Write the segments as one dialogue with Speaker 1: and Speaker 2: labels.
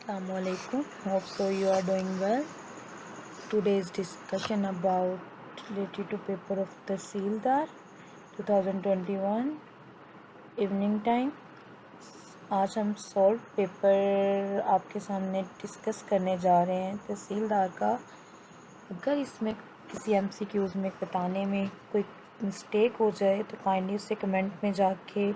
Speaker 1: Assalamu alaikum. Hope so you are doing well. Today's discussion about related to paper of Tahsildar 2021 evening time. आज हम solve paper आपके सामने discuss करने जा रहे हैं तहसीलदार का. अगर इसमें किसी एमसीक्यूज़ में बताने में कोई मिस्टेक हो जाए तो काइंडली उससे कमेंट में जाके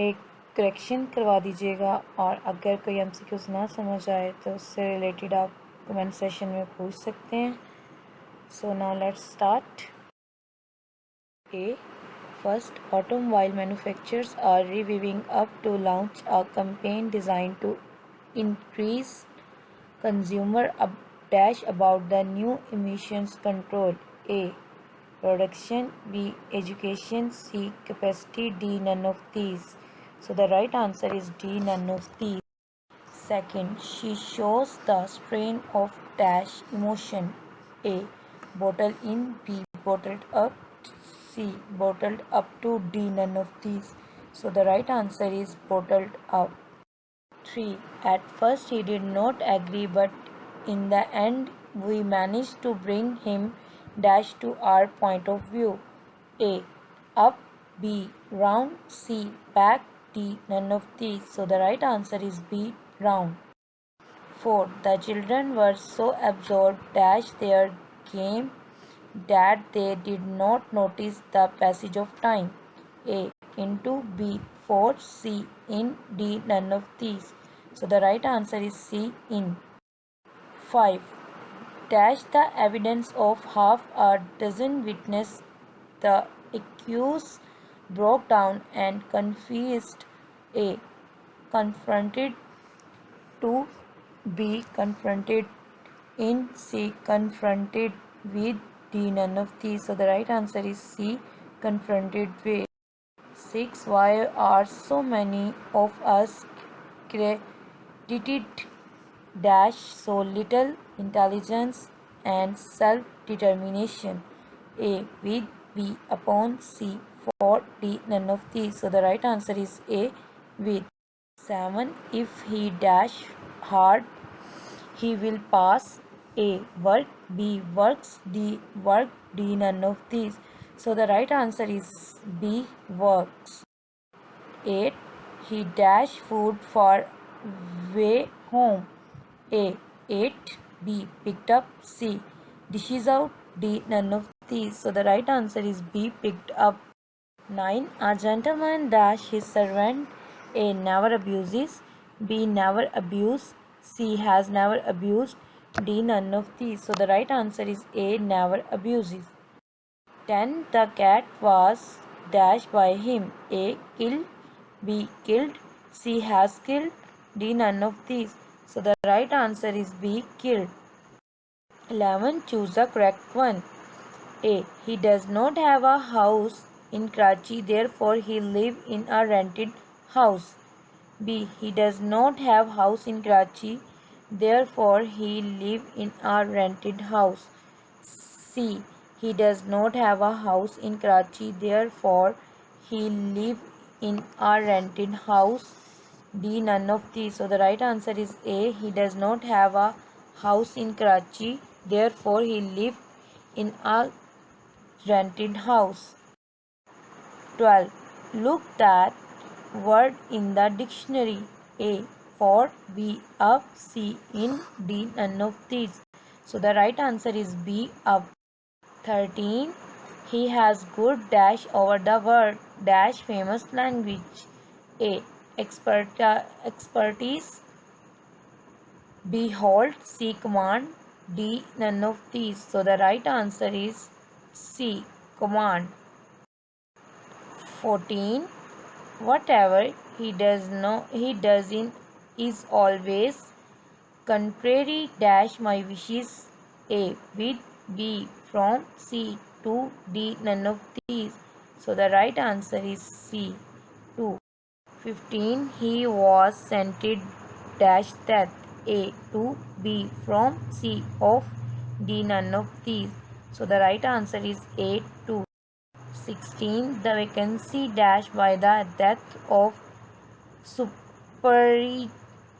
Speaker 1: एक करेक्शन करवा दीजिएगा, और अगर कोई एमसीक्यूज़ ना समझ आए तो उससे रिलेटेड आप कमेंट सेशन में पूछ सकते हैं. So now let's start. First, automobile manufacturers are revving up to launch a campaign designed to increase consumer dash about the new emissions control. A. Production. B. Education. C. Capacity. D. None of these. So the right answer is D. None of these. Second, she shows the strain of dash emotion. A. Bottled in. B. Bottled up. C. Bottled up to. D. None of these. So the right answer is bottled up. 3. At first he did not agree, but in the end we managed to bring him dash to our point of view. A. Up. B. Round. C. Back. D. None of these. So the right answer is B. Round. 4. The children were so absorbed dash their game that they did not notice the passage of time. A. Into. B. For. C. In. D. None of these. So the right answer is C. In. 5. Dash the evidence of half a dozen witnesses. The accused broke down and confessed. A. Confronted. To. B. Confronted. In. C. Confronted with. D. None of these. So the right answer is C. Confronted with. 6. Why are so many of us credited dash so little intelligence and self-determination? A. With. B. Upon. C. For. D. None of these. So the right answer is A. With. 7. If he dash hard, he will pass. A. Work. B. Works. D. Work. D. None of these. So the right answer is B. Works. 8. He dash food for way home. A. Ate. B. Picked up. C. Dishes out. D. None of these. So the right answer is B. Picked up. 9. A gentleman dash his servant. A. Never abuses. B. Never abused. C. Has never abused. D. None of these. So the right answer is A. Never abuses. 10. The cat was dashed by him. A. Killed. B. Killed. C. Has killed. D. None of these. So the right answer is B. Killed. 11. Choose the correct one. A. He does not have a house in Karachi, therefore he live in a rented house. B. He does not have house in Karachi, therefore he live in a rented house. C. He does not have a house in Karachi, therefore he live in a rented house. D. None of these. So the right answer is A. He does not have a house in Karachi, therefore he live in a rented house. 12. Look that word in the dictionary. A. For. B. Up. C. In. D. None of these. So the right answer is B. Up. 13. He has good dash over the word dash famous language. A. Expertise. B. Hold. C. Command. D. None of these. So the right answer is C. Command. 14. Whatever he does in is always contrary dash my wishes. A. With. B. From. C. To. D. None of these. So the right answer is C. 2. 15. He was sentenced dash death. A. To. B. From. C. Of. D. None of these. So the right answer is A. 2. 16. The vacancy dash by the death of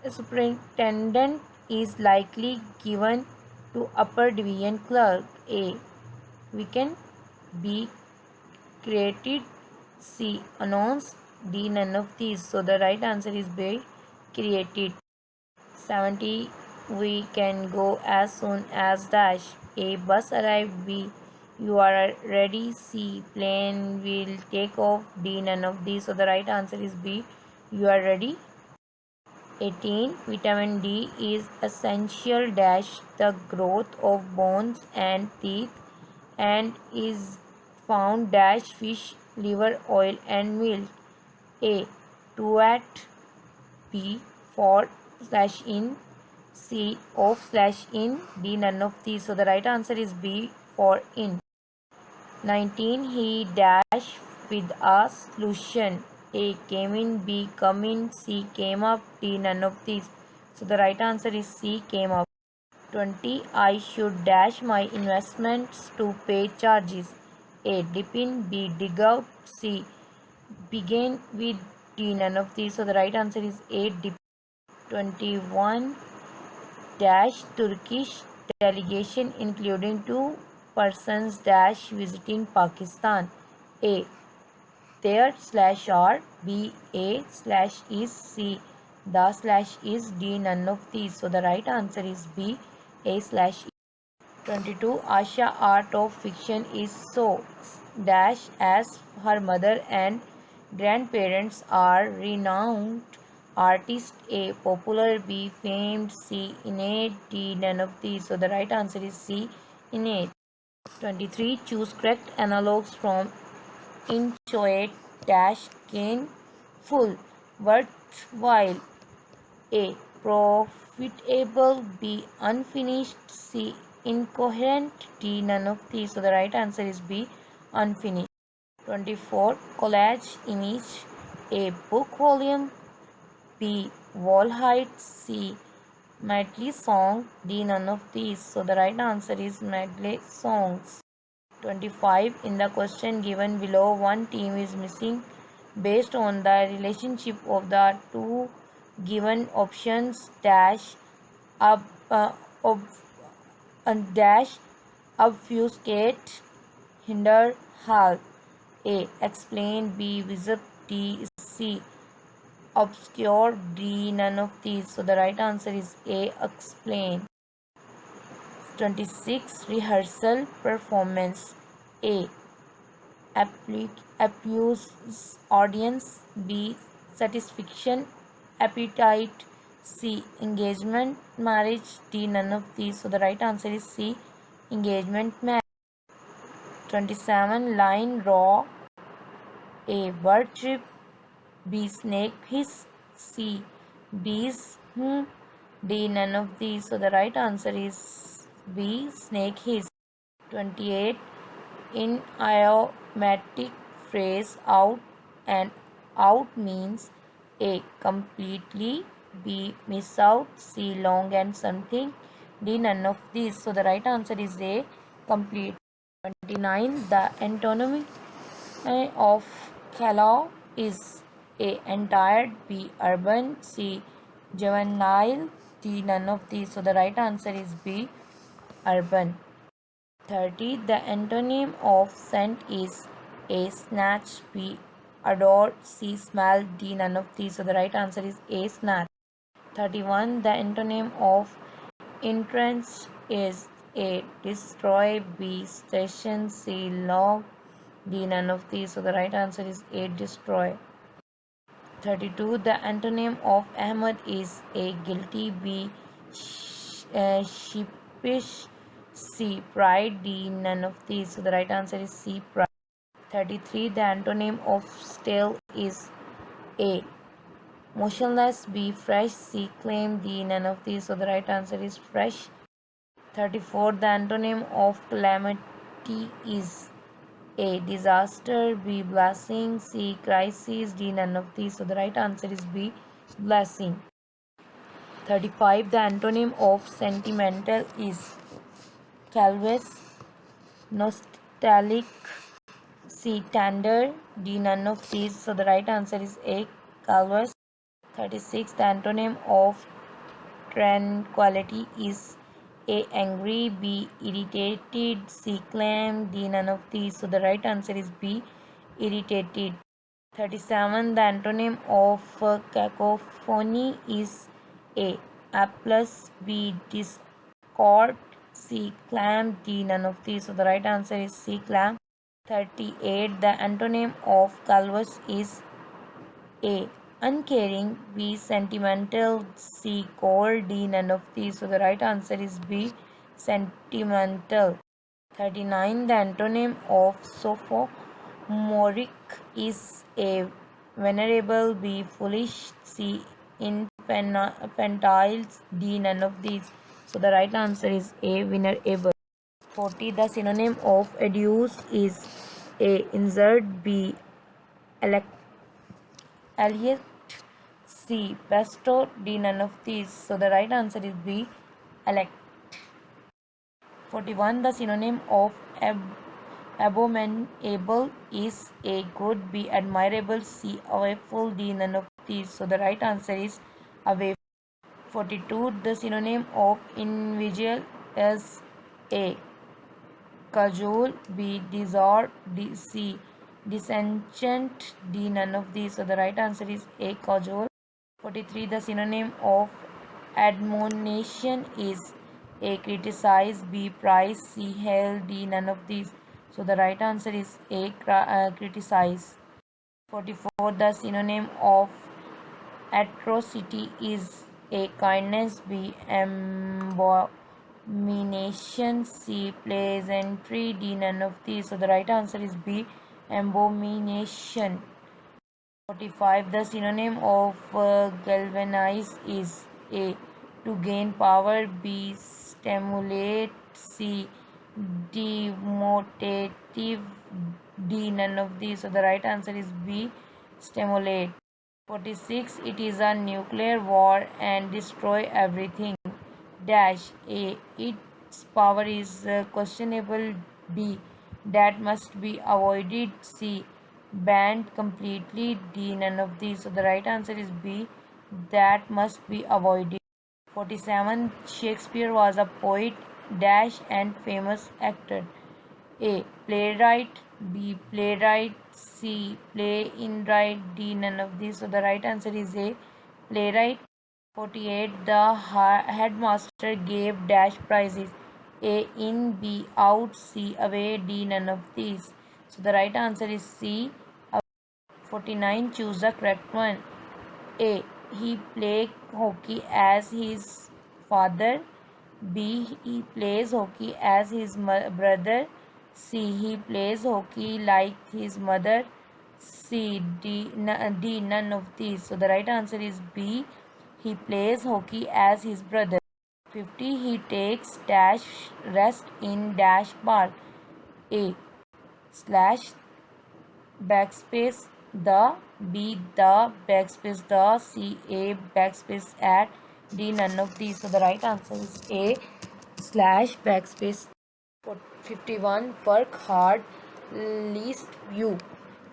Speaker 1: A superintendent is likely given to upper division clerk. A. Vacant. B. Created. C. Announced. D. None of these. So the right answer is B. Created. 70. We can go as soon as dash. A. Bus arrived. B. You are ready. C. Plane will take off. D. None of these. So the right answer is B. You are ready. 18. Vitamin D is essential dash the growth of bones and teeth and is found dash fish, liver oil and milk. A. To at. B. For slash in. C. Of slash in. D. None of these. So the right answer is B. For in. 19. He dash with a solution. A. Came in. B. Come in. C. Came up. D. None of these. So the right answer is C. Came up. 20. I should dash my investments to pay charges. A. Dip in. B. Dig out. C. Begin with. D. None of these. So the right answer is A. Dip. 21. Dash Turkish delegation including two persons dash visiting Pakistan. A. There slash are. B. A slash is. C. The slash is. D. None of these. So the right answer is B. A slash is. 22. Asha art of fiction is so dash as her mother and grandparents are renowned artists. A. Popular. B. Famed. C. Innate. D. None of these. So the right answer is C. Innate. 23. Choose correct analogues from inchoate dash gain full worthwhile. A. Profitable. B. Unfinished. C. Incoherent. D. None of these. So the right answer is B. Unfinished. 24. Collage image. A. Book volume. B. Wall height. C. Medley song. D. None of these. So the right answer is medley songs. 25. In the question given below, one team is missing based on the relationship of the two given options dash up ob, dash obfuscate hinder help. A. Explain. B. Visit. D. C. Obscure. D. None of these. So the right answer is A. Explain. 26. Rehearsal performance. A. Abuse audience. B. Satisfaction appetite. C. Engagement marriage. D. None of these. So the right answer is C. Engagement marriage. 27. Line raw. A. Bird trip. B. Snake hiss. C. Bees. D. None of these. So the right answer is B. Snake hiss. 28. In idiomatic phrase, out and out means A. Completely. B. Miss out. C. Long and something. D. None of these. So the right answer is A. Complete. 29. The antonym of callow is A. Entire. B. Urban. C. Juvenile. D. None of these. So the right answer is B. Urban. 30. The antonym of scent is A. Snatch. B. Adore. C. Smell. D. None of these. So the right answer is A. Snatch. 31. The antonym of entrench is A. Destroy. B. Station. C. Log. D. None of these. So the right answer is A. Destroy. 32. The antonym of Ahmad is A. Guilty. B. Sheepish. C. Pride. D. None of these. So the right answer is C. Pride. 33. The antonym of stale is A. Motionless. B. Fresh. C. Claim. D. None of these. So the right answer is fresh. 34. The antonym of calamity is A. Disaster. B. Blessing. C. Crisis. D. None of these. So the right answer is B. Blessing. 35. The antonym of sentimental is Calvus. Nostalgic. C. Tender. D. None of these. So the right answer is A. Calvus. 36. The antonym of tranquility is A. Angry, B. Irritated, C. Calm, D. None of these. So the right answer is B. Irritated. 37. The antonym of cacophony is A. Applause, B. Discord, C. Clam, D. None of these. So the right answer is C. Clam. 38. The antonym of calvus is A. Uncaring, B. Sentimental, C. Cold, D. None of these. So the right answer is B. Sentimental. 39. The antonym of sophomoric is A. Venerable, B. Foolish, C. Infantile, D. None of these. So the right answer is A. Venerable. 40. The synonym of educe is A. Insert, B. Elliot, C. Pesto, D. None of these. So the right answer is B. Elect. 41. The synonym of abominable is A. Good, B. Admirable, C. Awful, D. None of these. So the right answer is away. 42. The synonym of invisible is A. Cajole, B. Desert, D. C. Disenchant, D. None of these. So the right answer is A. Cajole. 43. The synonym of admonition is A. Criticize, B. Price, C. Hell, D. None of these. So the right answer is A. Criticize. 44. The synonym of atrocity is A. Kindness, B. Abomination, C. Pleasantry, D. None of these. So the right answer is B. Abomination. 45. The synonym of galvanize is A. To gain power, B. Stimulate, C. Demotative, D. None of these. So the right answer is B. Stimulate. 46. It is a nuclear war and destroy everything. Dash. A. Its power is questionable. B. That must be avoided. C. Banned completely. D. None of these. So the right answer is B. That must be avoided. 47. Shakespeare was a poet dash and famous actor. A. Playwright, B. Playwright, C. Play in right, D. None of these. So the right answer is A. Playwright. 48. The headmaster gave dash prizes. A. In, B. Out, C. Away, D. None of these. So the right answer is C. 49. Choose the correct one. A. He played hockey as his father. B. He plays hockey as his brother. C. He plays hockey like his mother. C. D. None of these. So the right answer is B. He plays hockey as his brother. 50. He takes dash rest in dash park. A. Slash backspace the, B. The backspace the, C. A backspace at, D. None of these. So the right answer is A. Slash backspace. 51. Work hard least you.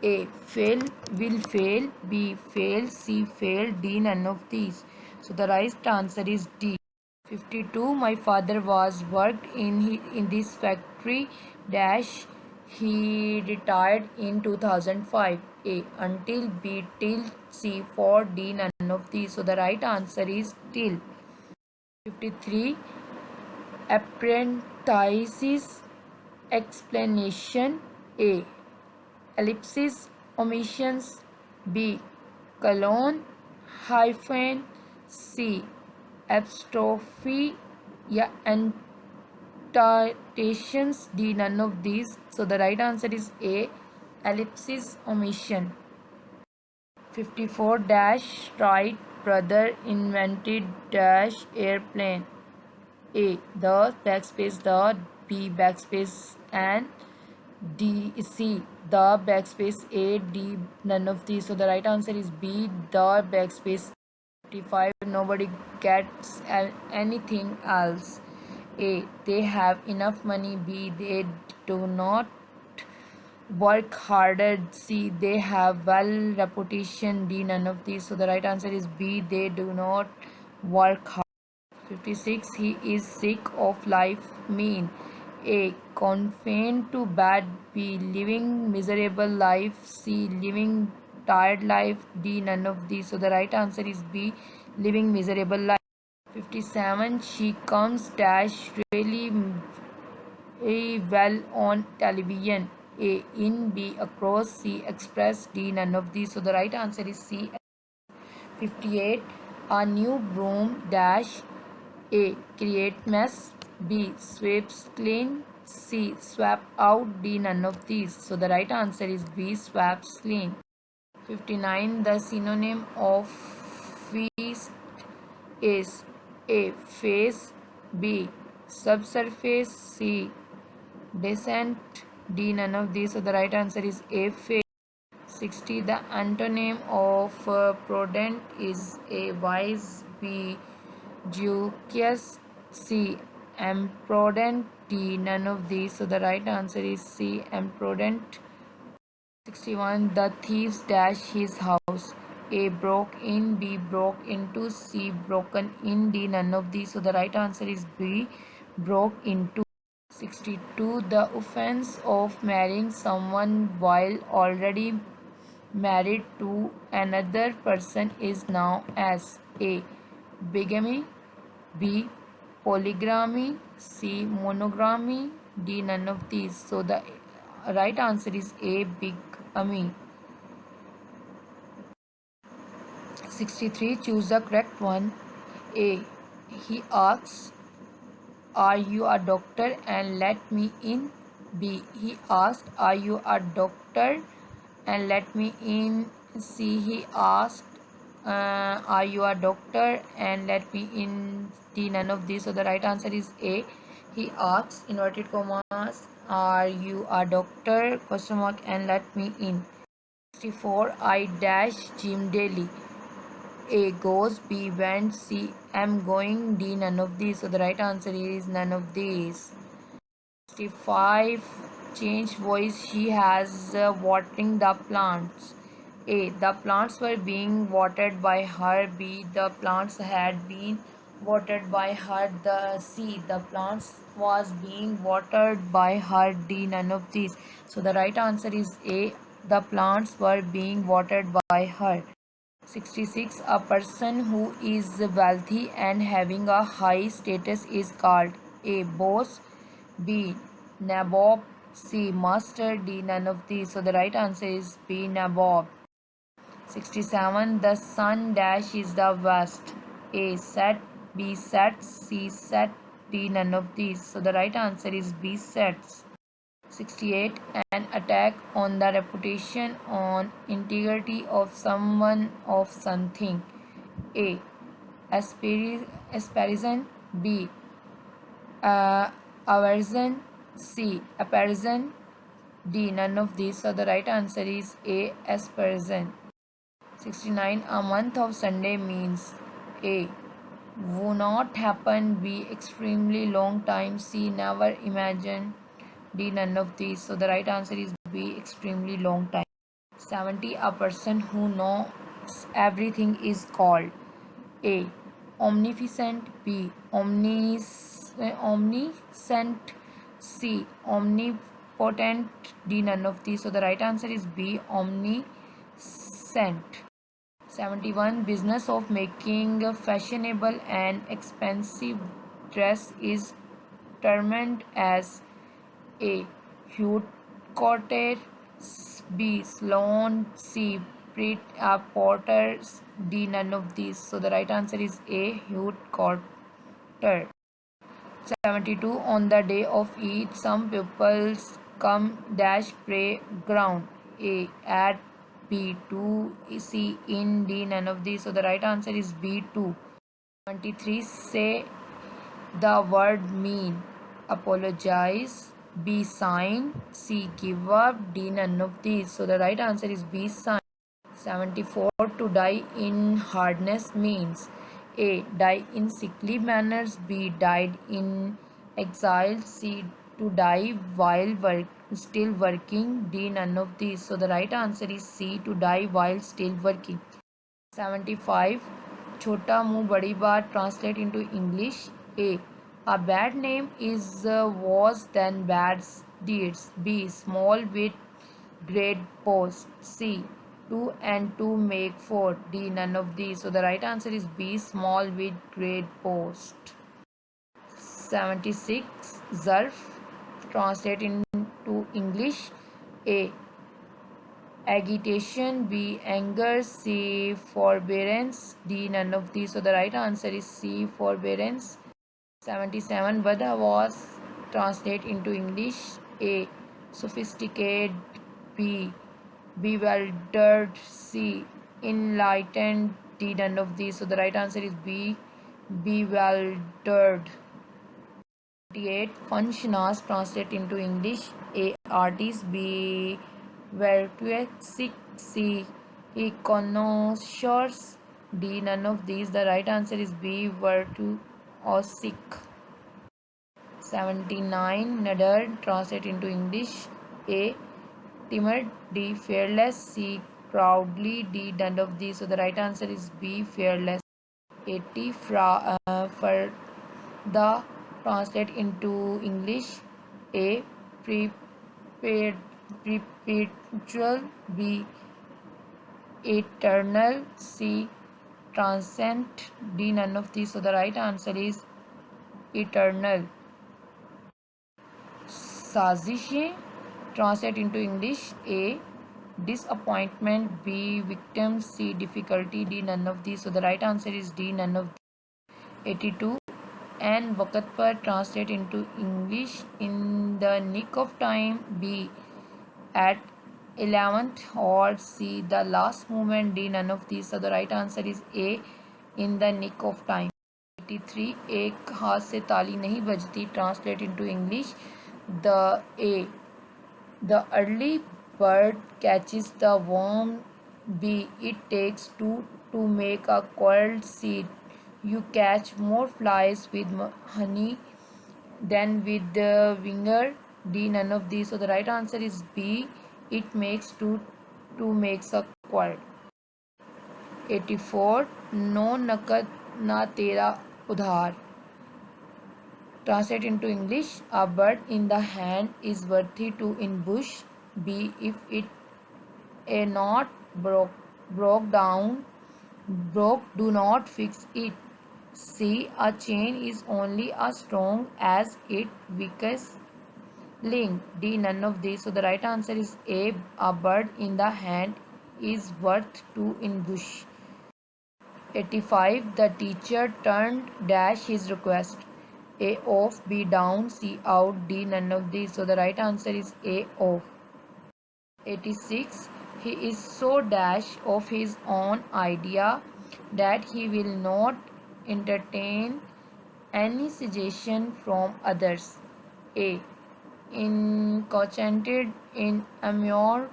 Speaker 1: A. Fail, will fail, B. Fail, C. Fail, D. None of these. So the right answer is D. 52. My father was worked in this factory dash. He retired in 2005. A. Until, B. Till, C. For, D. None of these. So the right answer is till. 53. Apprentices explanation. A. Ellipsis omissions, B. Colon hyphen, C. Apostrophe या annotations, D. None of these. So the right answer is A. Ellipsis omission. 54 dash Wright brother invented dash airplane. A. The backspace the, B. Backspace and, D. C. The backspace A, D. None of these. So the right answer is B. The backspace. 55. Nobody gets anything else. A. They have enough money. B. They do not work harder. C. They have well reputation. D. None of these. So the right answer is B. They do not work hard. 56. He is sick of life mean A. Confined to bed. B. Living miserable life. C. Living tired life. D. None of these. So the right answer is B. Living miserable life. 57. She comes dash really well on television. A. In. B. Across. C. Express. D. None of these. So the right answer is C. 58. A new broom dash. A. Create mess. B. Sweeps clean. C. Swap out. D. None of these. So the right answer is B. Swaps clean. 59. The synonym of feast is A. Face. B. Subsurface. C. Descent. D. None of these. So the right answer is A. Face. 60. The antonym of prudent is A. Wise. B. Judicious. C. Imprudent. D. None of these. So the right answer is C. Imprudent. 61. The thieves dash his house. A. Broke in. B. Broke into. C. Broken in. D. None of these. So the right answer is B. Broke into. 62. The offense of marrying someone while already married to another person is known as A. Bigamy. B. Polygamy. C. Monogamy. D. None of these. So the right answer is A. Bigamy. 63. Choose the correct one. A. He asks, are you a doctor and let me in? B. He asked, are you a doctor and let me in? C. He asked, are you a doctor and let me in? D. None of these. So the right answer is A. He asks, inverted commas, are you a doctor? Question mark and let me in. 64. I dash gym daily. A. Goes. B. Went. C. Am going. D. None of these. So the right answer is none of these. 65. Change voice. She has watering the plants. A. The plants were being watered by her. B. The plants had been watered by her. C. The plants was being watered by her. D. None of these. So the right answer is A. The plants were being watered by her. 66. A person who is wealthy and having a high status is called A. Boss. B. Nabob. C. Master. D. None of these. So the right answer is B. Nabob. 67. The sun dash is the west. A. Set. B. Sets. C. Set. D. None of these. So the right answer is B. Sets. 68. An attack on the reputation on integrity of someone of something. A. Aspersion. B. Aversion. C. Apparison. D. None of these. So the right answer is A. Aspersion. 69. A month of Sunday means A. Would not happen. B. Extremely long time. C. Never imagine. D. None of these. So the right answer is B. Extremely long time. 70. A person who knows everything is called A. Omnipotent. B. Omniscient. C. Omnipotent. D. None of these. So the right answer is B. Omniscient. 71. Business of making fashionable and expensive dress is termed as A. Haute couture. B. Salon. C. Pret a porter. D. None of these. So the right answer is A. Haute couture. 72. On the day of Eid, some people come dash pray ground. A. At. B. To. C. In. D. None of these. So the right answer is B. 2. 73. Say the word mean. Apologize. B. Sign. C. Give up. D. None of these. So the right answer is B. Sign. 74. To die in hardness means A. Die in sickly manners. B. Died in exile. C. To die while still working. D. None of these. So the right answer is C. To die while still working. 75. छोटा मुंह बड़ी बात. Translate into English. A bad name is worse than bad deeds. B, small with great boast. C, 2 and 2 make 4. D, none of these. So the right answer is B, small with great boast. 76. Zarf. Translate into English. A, agitation. B, anger. C, forbearance. D, none of these. So the right answer is C, forbearance. 77. Vada was. Translate into English. A, sophisticated. B, bewildered. C, enlightened. D, none of these. So the right answer is B, bewildered. 28. Functionals. Translate into English. A, artist. B, virtuous. C, connoisseurs. D, none of these. The right answer is B, virtuosic. 79. Nadar. Translate into English. A, timid. D, fearless. C, proudly. D, none of these. So the right answer is B, fearless. 80. Farda. Translate into English. A, perpetual. B, eternal. C, transcendent. D, none of these. So the right answer is eternal. Sazishein. Translate into English. A, disappointment. B, victim. C, difficulty. D, none of these. So the right answer is D, none of these. 82. And वक़्त पर. Translate into English. In the nick of time. B, at 11th hour. C, the last moment. D, none of these. So the right answer is A, in the nick of time. 83. एक हाथ से ताली नहीं बजती. Translate into English. The early bird catches the worm. B, it takes two to make a coiled seed. You catch more flies with honey than with the winger. D, none of these. So the right answer is B, it makes two to makes a coil. 84. No nakad na tera udhar. Translate into English. A bird in the hand is worthy to in bush. B, if it a knot broke down, do not fix it. C, a chain is only as strong as its weakest link. D, none of these. So the right answer is A, bird in the hand is worth two in bush. 85. The teacher turned dash his request. A, off. B, down. C, out. D, none of these. So the right answer is A, off. 86. He is so dash of his own idea that he will not entertain any suggestion from others. A, enchanted, enamored.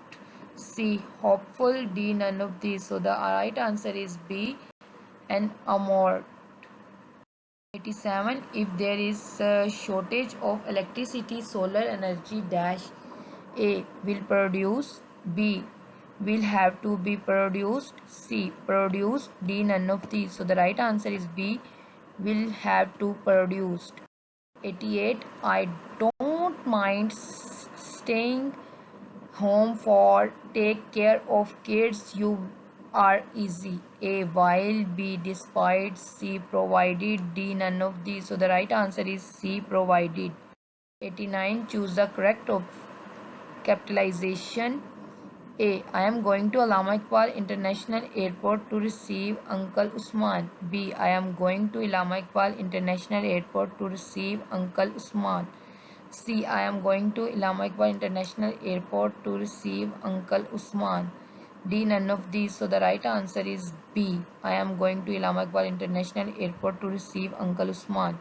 Speaker 1: C, hopeful. D, none of these. So the right answer is B, enamored. 87. If there is a shortage of electricity, solar energy dash A, will produce. B, will have to be produced. C, produced. D, none of these. So the right answer is B, will have to produced. 88. I don't mind staying home for take care of kids. You are easy. A, while. B, despite. C, provided. D, none of these. So the right answer is C, provided. 89. Choose the correct capitalization. A, I am going to Allama Iqbal International Airport to receive Uncle Usman. B, I am going to Allama Iqbal International Airport to receive Uncle Usman. C, I am going to Allama Iqbal International Airport to receive Uncle Usman. D, none of these. So the right answer is B, I am going to Allama Iqbal International Airport to receive Uncle Usman.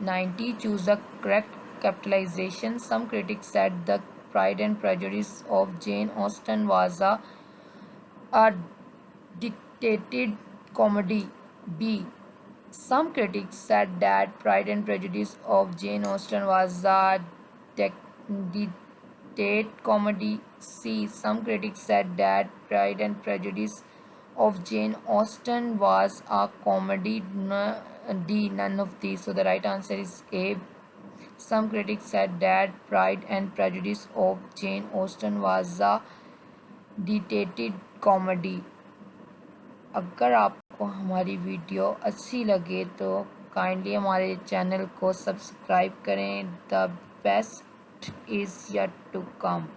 Speaker 1: 90. Choose the correct capitalization. Some critics said the Pride and Prejudice of Jane Austen was a dictated comedy. B, some critics said that Pride and Prejudice of Jane Austen was a dictated comedy. C, some critics said that Pride and Prejudice of Jane Austen was a comedy? D. None of these. So the right answer is A. Some critics said that Pride and Prejudice of Jane Austen was a dated comedy. अगर आपको हमारी video अच्छी लगे तो kindly हमारे channel को subscribe करें. The best is yet to come.